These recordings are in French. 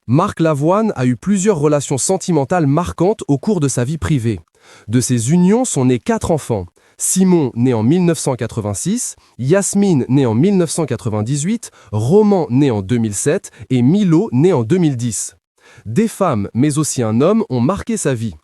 Marc Lavoine a eu plusieurs relations sentimentales marquantes au cours de sa vie privée. De ces unions sont nés 4 enfants. Simon, né en 1986, Yasmine, né en 1998, Roman, né en 2007 et Milo, né en 2010. Des femmes, mais aussi un homme, ont marqué sa vie.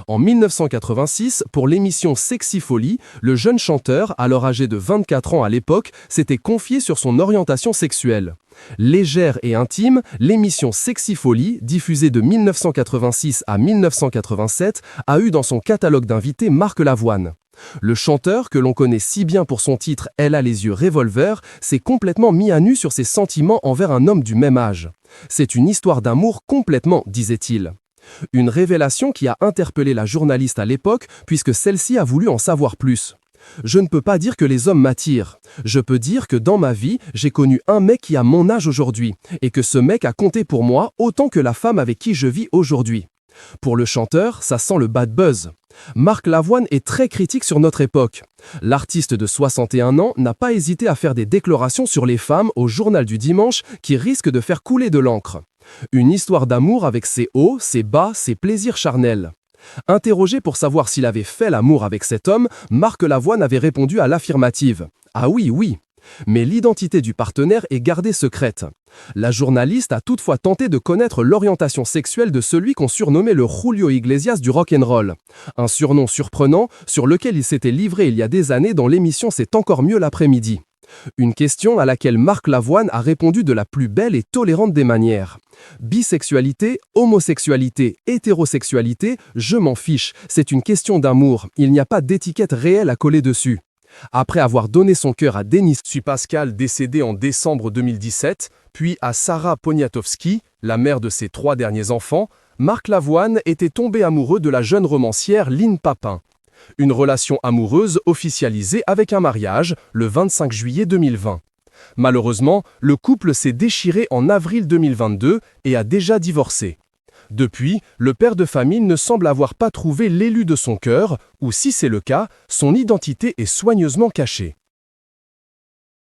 En 1986, pour l'émission Sexy Folie, le jeune chanteur, alors âgé de 24 ans à l'époque, s'était confié sur son orientation sexuelle. Légère et intime, l'émission Sexy Folie, diffusée de 1986 à 1987, a eu dans son catalogue d'invités Marc Lavoine. Le chanteur, que l'on connaît si bien pour son titre « Elle a les yeux revolver », s'est complètement mis à nu sur ses sentiments envers un homme du même âge. C'est une histoire d'amour complètement, disait-il. Une révélation qui a interpellé la journaliste à l'époque, puisque celle-ci a voulu en savoir plus. Je ne peux pas dire que les hommes m'attirent. Je peux dire que dans ma vie, j'ai connu un mec qui a mon âge aujourd'hui, et que ce mec a compté pour moi autant que la femme avec qui je vis aujourd'hui. Pour le chanteur, ça sent le bad buzz. Marc Lavoine est très critique sur notre époque. L'artiste de 61 ans n'a pas hésité à faire des déclarations sur les femmes au journal du dimanche qui risquent de faire couler de l'encre. Une histoire d'amour avec ses hauts, ses bas, ses plaisirs charnels. Interrogé pour savoir s'il avait fait l'amour avec cet homme, Marc Lavoine avait répondu à l'affirmative. Ah oui, oui. Mais l'identité du partenaire est gardée secrète. La journaliste a toutefois tenté de connaître l'orientation sexuelle de celui qu'on surnommait le Julio Iglesias du rock'n'roll. Un surnom surprenant sur lequel il s'était livré il y a des années dans l'émission C'est encore mieux l'après-midi. Une question à laquelle Marc Lavoine a répondu de la plus belle et tolérante des manières. Bisexualité, homosexualité, hétérosexualité, je m'en fiche, c'est une question d'amour, il n'y a pas d'étiquette réelle à coller dessus. Après avoir donné son cœur à Denis Pascal, décédé en décembre 2017, puis à Sarah Poniatowski, la mère de ses 3 derniers enfants, Marc Lavoine était tombé amoureux de la jeune romancière Lynne Papin. Une relation amoureuse officialisée avec un mariage, le 25 juillet 2020. Malheureusement, le couple s'est déchiré en avril 2022 et a déjà divorcé. Depuis, le père de famille ne semble avoir pas trouvé l'élu de son cœur, ou si c'est le cas, son identité est soigneusement cachée.